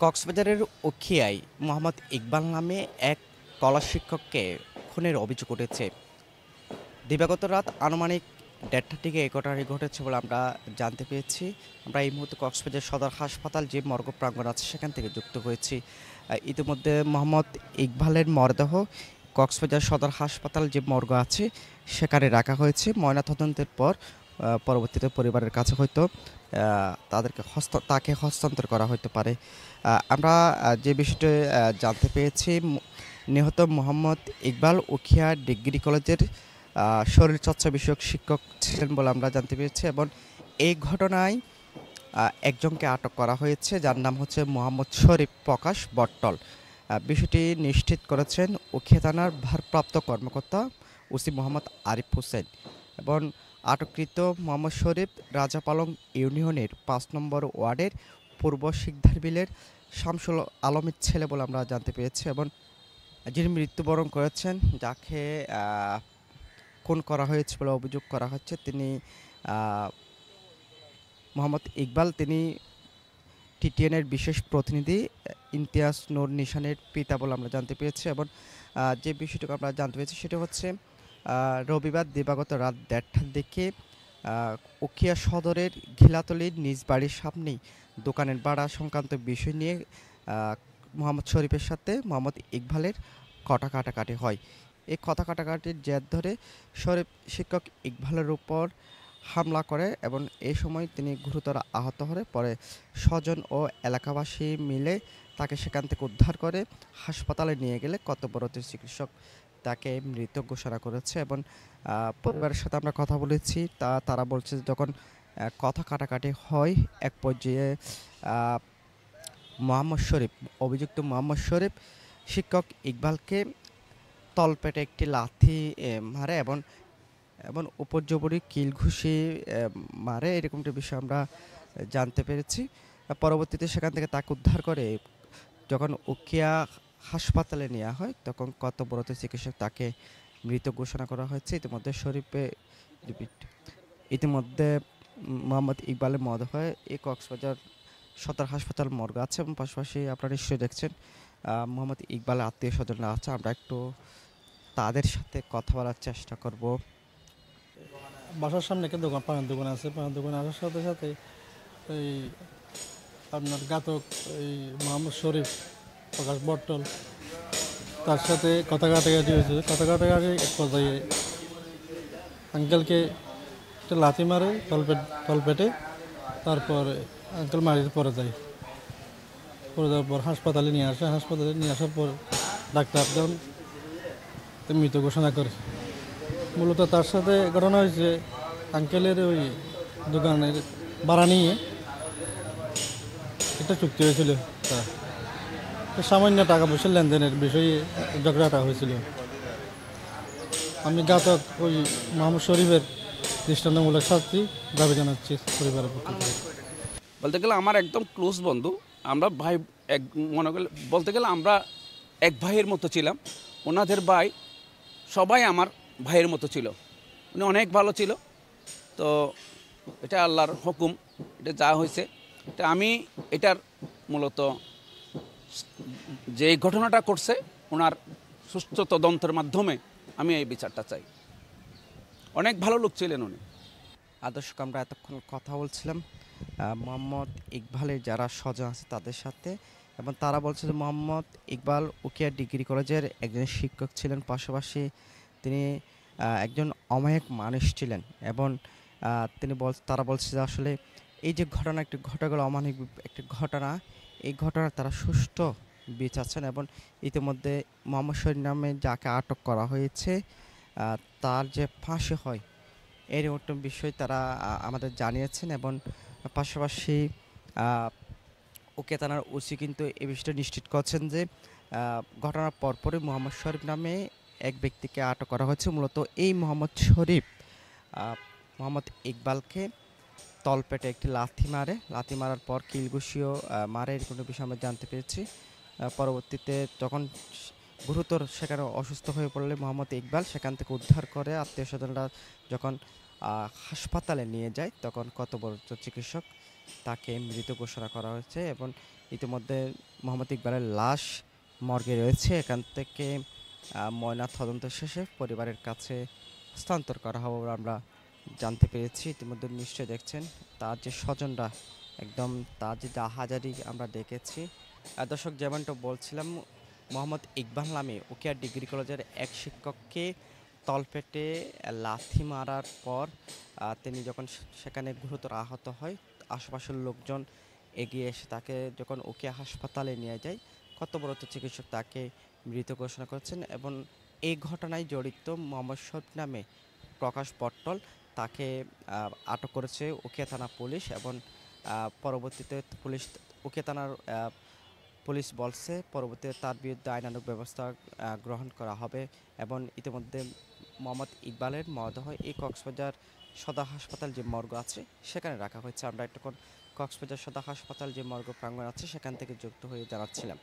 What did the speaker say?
কক্সবাজারের উখিয়ায় মোহাম্মদ ইকবাল নামে এক কলা শিক্ষককে খুনের অভিযোগ উঠেছে। দিবাগত রাত আনুমানিক ১:৩০ থেকে এই ঘটনাটি ঘটেছে বলে আমরা জানতে পেরেছি। আমরা এই মুহূর্তে কক্সবাজার সদর হাসপাতাল যে মর্গ প্রাঙ্গণ আছে সেখান থেকে যুক্ত হয়েছি। ইতিমধ্যে মোহাম্মদ ইকবালের মরদেহ কক্সবাজার সদর হাসপাতাল যে মর্গ আছে সেখানে রাখা হয়েছে। ময়নাতদন্তের পর পরবর্তীতে পরিবারের কাছে হয়তো তাকে হস্তান্তর করা হতে পারে। আমরা যে বিষয়টি জানতে পেরেছি, নিহত মোহাম্মদ ইকবাল উখিয়া ডিগ্রি কলেজের শরীরচর্চা বিষয়ক শিক্ষক ছিলেন বলে আমরা জানতে পেরেছি এবং এই ঘটনায় একজনকে আটক করা হয়েছে যার নাম হচ্ছে মোহাম্মদ শরীফ প্রকাশ বট্টল। বিষয়টি নিশ্চিত করেছেন উখিয়া থানার ভারপ্রাপ্ত কর্মকর্তা ওসি মোহাম্মদ আরিফ হোসেন এবং আটককৃত মোহাম্মদ শরীফ রাজাপালং ইউনিয়নের ৫ নম্বর ওয়ার্ডের পূর্ব শিকদার বিলের শামসুল আলমের ছেলে বলে আমরা জানতে পেরেছি এবং যিনি মৃত্যুবরণ করেছেন, যাকে খুন করা হয়েছে বলে অভিযোগ করা হচ্ছে, তিনি মোহাম্মদ ইকবাল, তিনি টিটিএনের বিশেষ প্রতিনিধি ইমতিয়াজ নূর নিশানের পিতা বলে আমরা জানতে পেরেছি এবং যে বিষয়টুকু আমরা জানতে পেরেছি সেটা হচ্ছে রবিবার দিবাগত রাত ১:৩০টার দিকে উখিয়া সদরের ঘিলাতলির নিজ বাড়ির সামনেই দোকানের ভাড়া সংক্রান্ত বিষয় নিয়ে মোহাম্মদ শরীফের সাথে মোহাম্মদ ইকবালের কথা কাটাকাটি হয়। এই কথা কাটাকাটির জের ধরে শরীফ শিক্ষক ইকবালের উপর হামলা করে এবং এই সময় তিনি গুরুতর আহত হয়ে পরে স্বজন ও এলাকাবাসী মিলে তাকে সেখান থেকে উদ্ধার করে হাসপাতালে নিয়ে গেলে কর্তব্যরত চিকিৎসক তাকে মৃত ঘোষণা করেছে এবং পরিবারের সাথে আমরা কথা বলেছি, তারা বলছে যখন কথা কাটাকাটি হয় এক পর্যায়ে মোহাম্মদ শরীফ, অভিযুক্ত মোহাম্মদ শরীফ শিক্ষক ইকবালকে তলপেটে একটি লাথি মারে এবং এবং উপর্যুপরি কিল ঘুষি মারে, এরকম একটা বিষয় আমরা জানতে পেরেছি। পরবর্তীতে সেখান থেকে তাকে উদ্ধার করে যখন উখিয়া হাসপাতালে নেওয়া হয় তখন কর্তব্যরত চিকিৎসক তাকে মৃত ঘোষণা করা হয়েছে। ইতিমধ্যে মোহাম্মদ ইকবালের মরদেহ এই কক্সবাজার সদর হাসপাতাল মর্গ আছে এবং পাশাপাশি আপনারা নিশ্চয়ই দেখছেন মোহাম্মদ ইকবালের আত্মীয় স্বজনরা আছে। আমরা একটু তাদের সাথে কথা বলার চেষ্টা করব। বাসার সামনে একটা দোকান, পানের দোকান আছে। পানের দোকানে আসার সাথে সাথে এই আপনার ঘাতক এই মোহাম্মদ শরীফ প্রকাশ বট্টল, তার সাথে কথা কাটাকাটি হয়েছে। কথা কাটাকাটি এক পর্যায়ে আঙ্কেলকে একটা লাথি মারে তলপেটে, তারপর আঙ্কেল মারিতে পড়ে যায়। পড়ে যাওয়ার পর হাসপাতালে নিয়ে আসে। হাসপাতালে নিয়ে আসার পর ডাক্তার যখন মৃত ঘোষণা করে। মূলত তার সাথে ঘটনা হয়েছে আঙ্কেলের ওই দোকানের ভাড়া নিয়ে একটা চুক্তি হয়েছিল, তার সামান্য টাকা পয়সার লেনদেনের বিষয়ে ঝগড়াটা হয়েছিল। আমি ঘাতক ওই মোহাম্মদ শরীফের দৃষ্টান্তমূলক শাস্তি দাবি জানাচ্ছি পরিবারের পক্ষ থেকে। বলতে গেলে আমার একদম ক্লোজ বন্ধু, আমরা ভাই এক মনে করলে বলতে গেলে আমরা এক ভাইয়ের মতো ছিলাম। ওনাদের ভাই সবাই আমার ভাইয়ের মতো ছিল, উনি অনেক ভালো ছিল। তো এটা আল্লাহর হুকুম, এটা যা হয়েছে এটা আমি এটার মূলত যে ঘটনাটা করছে ওনার সুষ্ঠু তদন্তের মাধ্যমে আমি এই বিচারটা চাই। অনেক ভালো লোক ছিলেন উনি। দর্শক, আমরা এতক্ষণ কথা বলছিলাম মোহাম্মদ ইকবালের যারা স্বজন আছে তাদের সাথে এবং তারা বলছে যে মোহাম্মদ ইকবাল উখিয়া ডিগ্রি কলেজের একজন শিক্ষক ছিলেন, পাশাপাশি তিনি একজন অমায়িক মানুষ ছিলেন এবং তারা বলছে যে আসলে এই যে ঘটনা একটি ঘটে গেল, অমায়িক একটি ঘটনা, এই ঘটনার তারা সুষ্ঠু বিচার চান এবং ইতিমধ্যে মোহাম্মদ শরীফ নামে যাকে আটক করা হয়েছে তার যে ফাঁসি হয় এরকম বিষয় তারা আমাদের জানিয়েছেন এবং পাশাপাশি উখিয়া থানার ওসি কিন্তু এই বিষয়টা নিশ্চিত করছেন যে ঘটনার পরপরই মোহাম্মদ শরীফ নামে এক ব্যক্তিকে আটক করা হয়েছে। মূলত এই মোহাম্মদ শরীফ মোহাম্মদ ইকবালকে তলপেটে একটি লাথি মারার পর কিলঘুষিও মারে, এরকম বিষয় আমরা জানতে পেরেছি। পরবর্তীতে যখন গুরুতর সেখানে অসুস্থ হয়ে পড়লে মোহাম্মদ ইকবাল সেখান থেকে উদ্ধার করে আত্মীয় স্বজনরা যখন হাসপাতালে নিয়ে যায় তখন কর্তব্যরত চিকিৎসক তাকে মৃত ঘোষণা করা হয়েছে এবং ইতিমধ্যে মোহাম্মদ ইকবালের লাশ মর্গে রয়েছে। এখান থেকে ময়না তদন্ত শেষে পরিবারের কাছে হস্তান্তর করা হবে বলে আমরা জানতে পেরেছি। ইতিমধ্যে নিশ্চয়ই দেখছেন তার যে স্বজনরা একদম তার যে হাজারি আমরা দেখেছি। দর্শক যেমনটা বলছিলাম, মোহাম্মদ ইকবাল নামে উকিয়া ডিগ্রি কলেজের এক শিক্ষককে তলপেটে লাথি মারার পর তিনি যখন সেখানে গুরুতর আহত হয়, আশেপাশের লোকজন এগিয়ে এসে তাকে যখন উকিয়া হাসপাতালে নিয়ে যায়, কর্তব্যরত চিকিৎসক তাকে মৃত ঘোষণা করেছেন এবং এই ঘটনায় জড়িত মোহাম্মদ শরীফ নামে প্রকাশ পট্টল তাকে আটক করেছে উকিয়া থানা পুলিশ এবং পরবর্তীতে পুলিশ উকিয়া থানার পুলিশ বলছে পরবর্তীতে তার বিরুদ্ধে আইনানুগ ব্যবস্থা গ্রহণ করা হবে এবং ইতিমধ্যে মোহাম্মদ ইকবালের মরদেহ এই কক্সবাজার সদর হাসপাতাল যে মর্গ আছে সেখানে রাখা হয়েছে। আমরা একটুক্ষণ কক্সবাজার সদর হাসপাতাল যে মর্গ প্রাঙ্গণ আছে সেখান থেকে যুক্ত হয়ে জানাচ্ছিলাম।